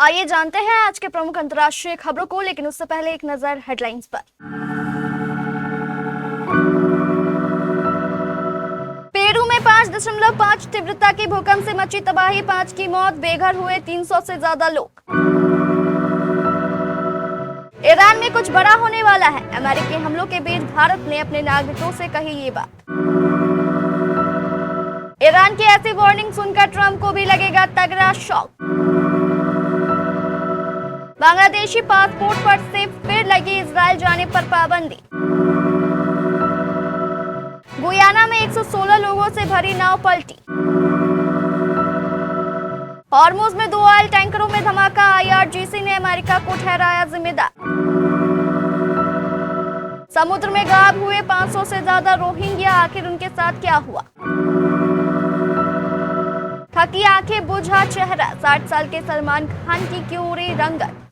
आइए जानते हैं आज के प्रमुख अंतर्राष्ट्रीय खबरों को, लेकिन उससे पहले एक नजर हेडलाइंस पर। पेरू में 5.5 तीव्रता की भूकंप से मची तबाही, 5 की मौत, बेघर हुए 300 से ज्यादा लोग। ईरान में कुछ बड़ा होने वाला है, अमेरिकी हमलों के बीच भारत ने अपने नागरिकों से कही ये बात। ईरान की ऐसी वार्निंग सुनकर ट्रंप को भी लगेगा तगड़ा शॉक। बांग्लादेशी पासपोर्ट पर से फिर लगी इजराइल जाने पर पाबंदी। गुयाना में 116 लोगों से भरी नाव पलटी। हॉर्मुज में 2 ऑयल टैंकरों में धमाका, IRGC ने अमेरिका को ठहराया जिम्मेदार। समुद्र में गायब हुए 500 से ज्यादा रोहिंग्या, आखिर उनके साथ क्या हुआ? थकी आंखें, बुझा चेहरा, 60 साल के सलमान खान की क्यों उड़ी रंगत।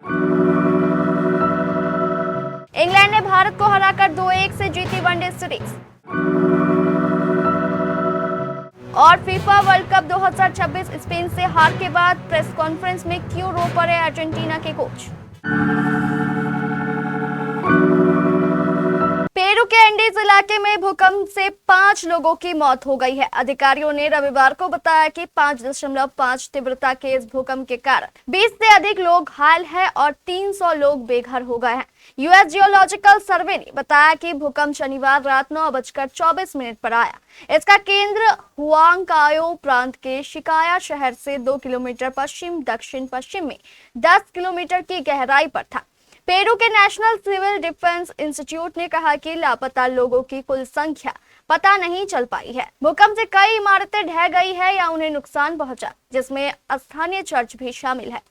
इंग्लैंड ने भारत को हराकर 2-1 से जीती वनडे सीरीज। और फीफा वर्ल्ड कप 2026 स्पेन से हार के बाद प्रेस कॉन्फ्रेंस में क्यों रो पड़े अर्जेंटीना के कोच। पेरू के एंडीज इलाके में भूकंप से 5 लोगों की मौत हो गई है। अधिकारियों ने रविवार को बताया कि 5.5 तीव्रता के इस भूकंप के कारण 20 से अधिक लोग घायल हैं और 300 लोग बेघर हो गए हैं। यूएस जियोलॉजिकल सर्वे ने बताया कि भूकंप शनिवार रात 9:24 पर आया। इसका केंद्र हुआंकायो प्रांत के शिकाया शहर से 2 किलोमीटर पश्चिम दक्षिण पश्चिम में 10 किलोमीटर की गहराई पर था। पेरू के नेशनल सिविल डिफेंस इंस्टीट्यूट ने कहा कि लापता लोगों की कुल संख्या पता नहीं चल पाई है। भूकंप से कई इमारतें ढह गई है या उन्हें नुकसान पहुंचा, जिसमें स्थानीय चर्च भी शामिल है।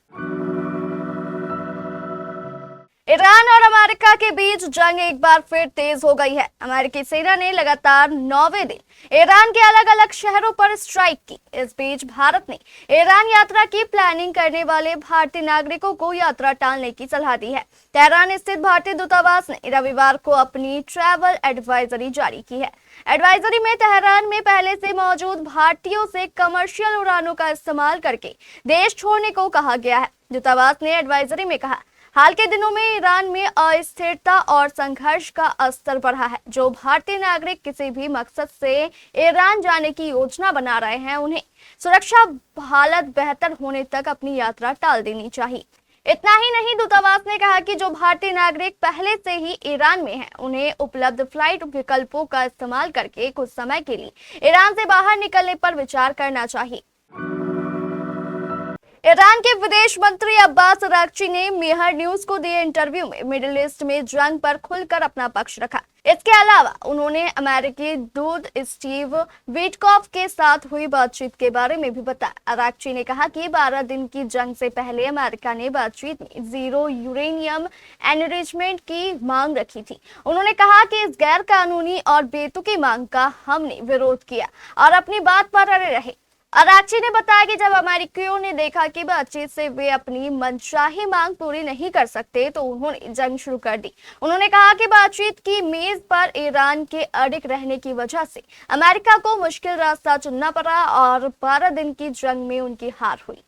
ईरान और अमेरिका के बीच जंग एक बार फिर तेज हो गई है। अमेरिकी सेना ने लगातार 9वें दिन ईरान के अलग अलग शहरों पर स्ट्राइक की। इस बीच भारत ने ईरान यात्रा की प्लानिंग करने वाले भारतीय नागरिकों को यात्रा टालने की सलाह दी है। तेहरान स्थित भारतीय दूतावास ने रविवार को अपनी ट्रैवल एडवाइजरी जारी की है। एडवाइजरी में तेहरान में पहले से मौजूद भारतीयों से कमर्शियल उड़ानों का इस्तेमाल करके देश छोड़ने को कहा गया है। दूतावास ने एडवाइजरी में कहा, हाल के दिनों में ईरान में अस्थिरता और संघर्ष का स्तर बढ़ा है। जो भारतीय नागरिक किसी भी मकसद से ईरान जाने की योजना बना रहे हैं, उन्हें सुरक्षा हालत बेहतर होने तक अपनी यात्रा टाल देनी चाहिए। इतना ही नहीं, दूतावास ने कहा कि जो भारतीय नागरिक पहले से ही ईरान में हैं, उन्हें उपलब्ध फ्लाइट विकल्पों का इस्तेमाल करके कुछ समय के लिए ईरान से बाहर निकलने पर विचार करना चाहिए। ईरान के विदेश मंत्री अब्बास अरागची ने मेहर न्यूज को दिए इंटरव्यू में मिडिल ईस्ट में जंग पर खुलकर अपना पक्ष रखा। इसके अलावा उन्होंने अमेरिकी दूत स्टीव विटकॉफ के साथ हुई बातचीत के बारे में भी बताया। अरागची ने कहा कि 12 दिन की जंग से पहले अमेरिका ने बातचीत में जीरो यूरेनियम एनरिचमेंट की मांग रखी थी। उन्होंने कहा कि इस गैर कानूनी और बेतुकी मांग का हमने विरोध किया और अपनी बात पर अड़े रहे। अरागची ने बताया कि जब अमेरिकियों ने देखा कि बातचीत से वे अपनी मनचाही मांग पूरी नहीं कर सकते, तो उन्होंने जंग शुरू कर दी। उन्होंने कहा कि बातचीत की मेज पर ईरान के अड़िग रहने की वजह से अमेरिका को मुश्किल रास्ता चुनना पड़ा और 12 दिन की जंग में उनकी हार हुई।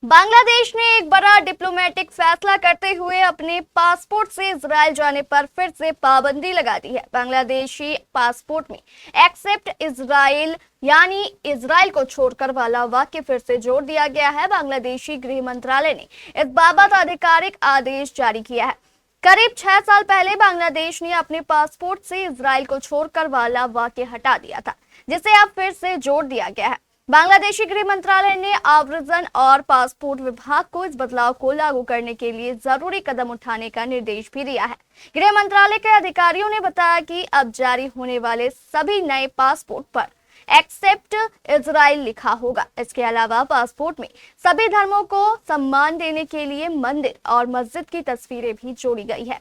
बांग्लादेश ने एक बड़ा डिप्लोमेटिक फैसला करते हुए अपने पासपोर्ट से इजराइल जाने पर फिर से पाबंदी लगा दी है। बांग्लादेशी पासपोर्ट में एक्सेप्ट इजराइल यानी इजराइल को छोड़कर वाला वाक्य फिर से जोड़ दिया गया है। बांग्लादेशी गृह मंत्रालय ने इस बाबत आधिकारिक आदेश जारी किया है। करीब 6 साल पहले बांग्लादेश ने अपने पासपोर्ट से इजराइल को छोड़कर वाला वाक्य हटा दिया था, जिसे अब फिर से जोड़ दिया गया है। बांग्लादेशी गृह मंत्रालय ने आव्रजन और पासपोर्ट विभाग को इस बदलाव को लागू करने के लिए जरूरी कदम उठाने का निर्देश भी दिया है। गृह मंत्रालय के अधिकारियों ने बताया कि अब जारी होने वाले सभी नए पासपोर्ट पर एक्सेप्ट इजराइल लिखा होगा। इसके अलावा पासपोर्ट में सभी धर्मों को सम्मान देने के लिए मंदिर और मस्जिद की तस्वीरें भी जोड़ी गई है।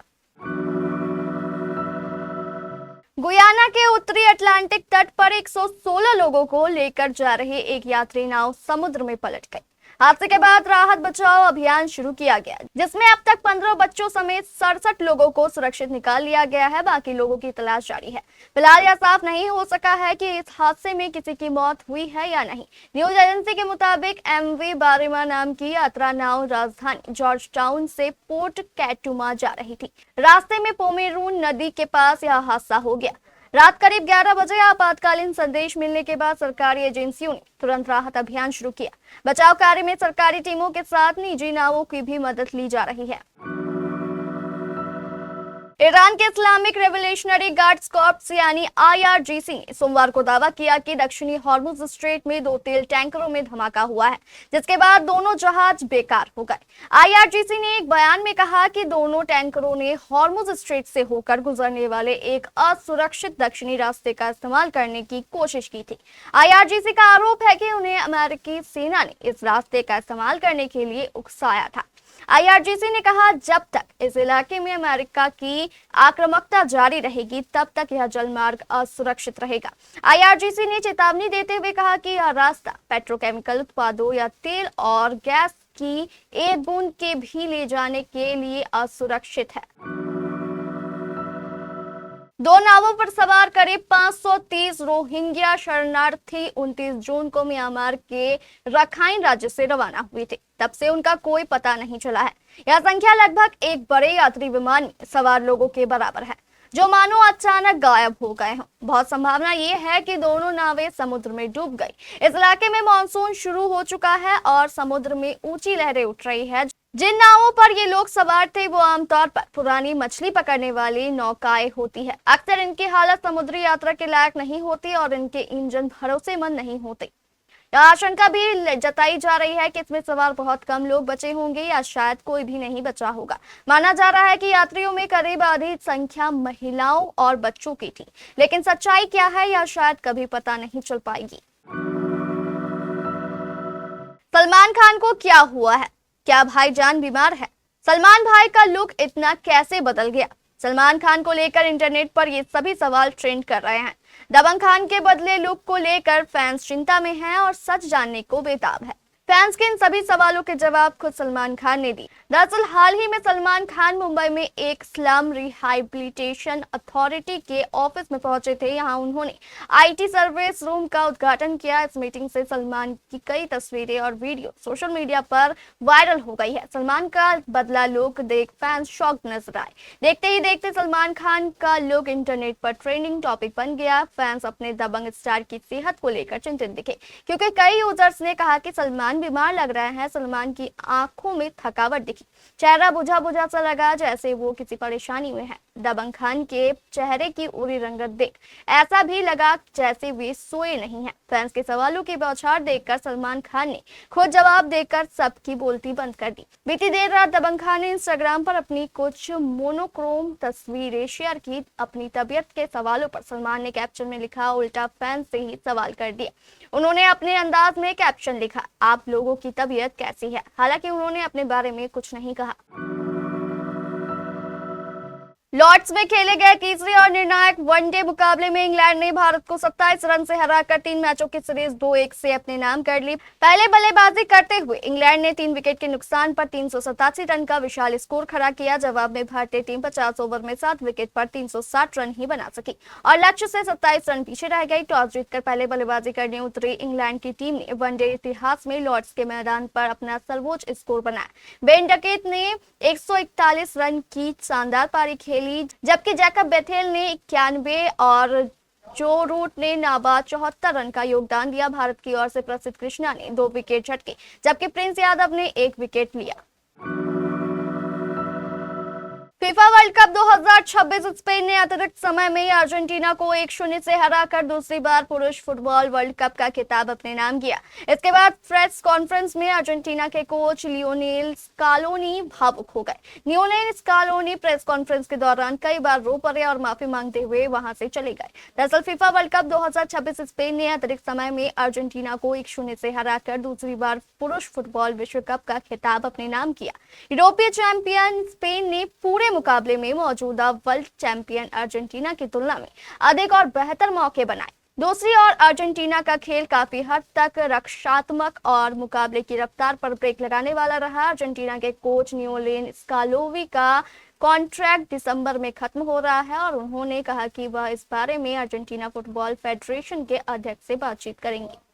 गुयाना के उत्तरी अटलांटिक तट पर 116 लोगों को लेकर जा रही एक यात्री नाव समुद्र में पलट गई। हादसे के बाद राहत बचाव अभियान शुरू किया गया, जिसमें अब तक 15 बच्चों समेत 67 लोगों को सुरक्षित निकाल लिया गया है। बाकी लोगों की तलाश जारी है। फिलहाल यह साफ नहीं हो सका है कि इस हादसे में किसी की मौत हुई है या नहीं। न्यूज एजेंसी के मुताबिक MV बारिमा नाम की यात्रा नाव राजधानी जॉर्ज टाउन से पोर्ट कैटुमा जा रही थी। रास्ते में पोमेरून नदी के पास यह हादसा हो गया। रात करीब 11 बजे आपातकालीन संदेश मिलने के बाद सरकारी एजेंसियों ने तुरंत राहत अभियान शुरू किया। बचाव कार्य में सरकारी टीमों के साथ निजी नावों की भी मदद ली जा रही है। ईरान के इस्लामिक रेवोल्यूशनरी गार्ड्स कॉर्प्स यानी IRGC ने सोमवार को दावा किया कि दक्षिणी हॉर्मुज स्ट्रेट में 2 तेल टैंकरों में धमाका हुआ है, जिसके बाद दोनों जहाज बेकार हो गए। IRGC ने एक बयान में कहा कि दोनों टैंकरों ने हॉर्मुज स्ट्रेट से होकर गुजरने वाले एक असुरक्षित दक्षिणी रास्ते का इस्तेमाल करने की कोशिश की थी। IRGC का आरोप है कि उन्हें अमेरिकी सेना ने इस रास्ते का इस्तेमाल करने के लिए उकसाया था। IRGC ने कहा, जब तक इस इलाके में अमेरिका की आक्रामकता जारी रहेगी, तब तक यह जलमार्ग असुरक्षित रहेगा। IRGC ने चेतावनी देते हुए कहा कि यह रास्ता पेट्रोकेमिकल उत्पादों या तेल और गैस की एक बूंद के भी ले जाने के लिए असुरक्षित है। 2 नावों पर सवार करीब 530 रोहिंग्या शरणार्थी 29 जून को म्यांमार के रखाइन राज्य से रवाना हुए थे। तब से उनका कोई पता नहीं चला है। यह संख्या लगभग एक बड़े यात्री विमान में सवार लोगों के बराबर है, जो मानो अचानक गायब हो गए हों। बहुत संभावना ये है कि दोनों नावें समुद्र में डूब गई। इस इलाके में मानसून शुरू हो चुका है और समुद्र में ऊंची लहरें उठ रही है। जिन नावों पर ये लोग सवार थे वो आमतौर पर पुरानी मछली पकड़ने वाली नौकाएं होती है। अक्सर इनकी हालत समुद्री यात्रा के लायक नहीं होती और इनके इंजन भरोसेमंद नहीं होते। यह आशंका भी जताई जा रही है कि इसमें सवार बहुत कम लोग बचे होंगे या शायद कोई भी नहीं बचा होगा। माना जा रहा है कि यात्रियों में करीब आधी संख्या महिलाओं और बच्चों की थी, लेकिन सच्चाई क्या है यह शायद कभी पता नहीं चल पाएगी। सलमान खान को क्या हुआ है? क्या भाईजान बीमार है? सलमान भाई का लुक इतना कैसे बदल गया? सलमान खान को लेकर इंटरनेट पर ये सभी सवाल ट्रेंड कर रहे हैं। दबंग खान के बदले लुक को लेकर फैंस चिंता में हैं और सच जानने को बेताब है। फैंस के इन सभी सवालों के जवाब खुद सलमान खान ने दी। दरअसल हाल ही में सलमान खान मुंबई में एक स्लम रिहैबिलिटेशन अथॉरिटी के ऑफिस में पहुंचे थे। यहां उन्होंने IT सर्विस रूम का उद्घाटन किया। इस मीटिंग से सलमान की कई तस्वीरें और वीडियो सोशल मीडिया पर वायरल हो गई है। सलमान का बदला लुक देख फैंस शॉक्ड नजर आए। देखते ही देखते सलमान खान का लुक इंटरनेट पर ट्रेंडिंग टॉपिक बन गया। फैंस अपने दबंग स्टार की सेहत को लेकर चिंतित दिखे, क्योंकि कई यूजर्स ने कहा कि सलमान बीमार लग रहे हैं। सलमान की आंखों में थकावट दिखी, चेहरा बुझा बुझा सा लगा, जैसे वो किसी परेशानी में है। दबंग खान के चेहरे की उरी रंगत देख ऐसा भी लगा जैसे वे सोए नहीं हैं। फैंस के सवालों की बौछार देखकर सलमान खान ने खुद जवाब देकर सबकी बोलती बंद कर दी। बीती देर रात दबंग खान ने इंस्टाग्राम पर अपनी कुछ मोनोक्रोम तस्वीरें शेयर की। अपनी तबीयत के सवालों पर सलमान ने कैप्शन में लिखा, उल्टा फैंस से ही सवाल कर दिया। उन्होंने अपने अंदाज में कैप्शन लिखा, आप लोगों की तबीयत कैसी है? हालांकि उन्होंने अपने बारे में कुछ नहीं कहा। लॉर्ड्स में खेले गए तीसरे और निर्णायक वनडे मुकाबले में इंग्लैंड ने भारत को 27 रन से हराकर 3 मैचों की सीरीज 2-1 से अपने नाम कर ली। पहले बल्लेबाजी करते हुए इंग्लैंड ने 3 विकेट के नुकसान पर 387 रन का विशाल स्कोर खड़ा किया। जवाब में भारतीय टीम 50 ओवर में 7 विकेट पर 360 रन ही बना सकी और लक्ष्य से 27 रन पीछे रह गई। टॉस जीतकर पहले बल्लेबाजी करने उतरी इंग्लैंड की टीम ने वनडे इतिहास में लॉर्ड्स के मैदान पर अपना सर्वोच्च स्कोर बनाया। बेन डकेट ने 141 रन की शानदार पारी खेली, जबकि जैकब बेथेल ने 91 और जो रूट ने नाबाद 74 रन का योगदान दिया। भारत की ओर से प्रसिद्ध कृष्णा ने 2 विकेट झटके, जबकि प्रिंस यादव ने 1 विकेट लिया। फीफा वर्ल्ड कप 2026 स्पेन ने अतिरिक्त समय में अर्जेंटीना को 1-0 से हराकर दूसरी बार पुरुष फुटबॉल वर्ल्ड कप का खिताब अपने नाम किया। इसके बाद प्रेस कॉन्फ्रेंस में अर्जेंटीना के कोच लियोनेल स्कालोनी भावुक हो गए। लियोनेल स्कालोनी प्रेस कॉन्फ्रेंस के दौरान कई बार रो पड़े और माफी मांगते हुए वहां से चले गए। दरअसल फीफा वर्ल्ड कप 2026 स्पेन ने अतिरिक्त समय में अर्जेंटीना को 1-0 से हराकर दूसरी बार पुरुष फुटबॉल विश्व कप का खिताब अपने नाम किया। यूरोपीय चैंपियन स्पेन ने पूरे मुकाबले में मौजूदा वर्ल्ड चैंपियन अर्जेंटीना की तुलना में अधिक और बेहतर मौके बनाए। दूसरी ओर अर्जेंटीना का खेल काफी हद तक रक्षात्मक और मुकाबले की रफ्तार पर ब्रेक लगाने वाला रहा। अर्जेंटीना के कोच नियोलेन स्कालोवी का कॉन्ट्रैक्ट दिसंबर में खत्म हो रहा है और उन्होंने कहा कि वह इस बारे में अर्जेंटीना फुटबॉल फेडरेशन के अध्यक्ष से बातचीत करेंगे।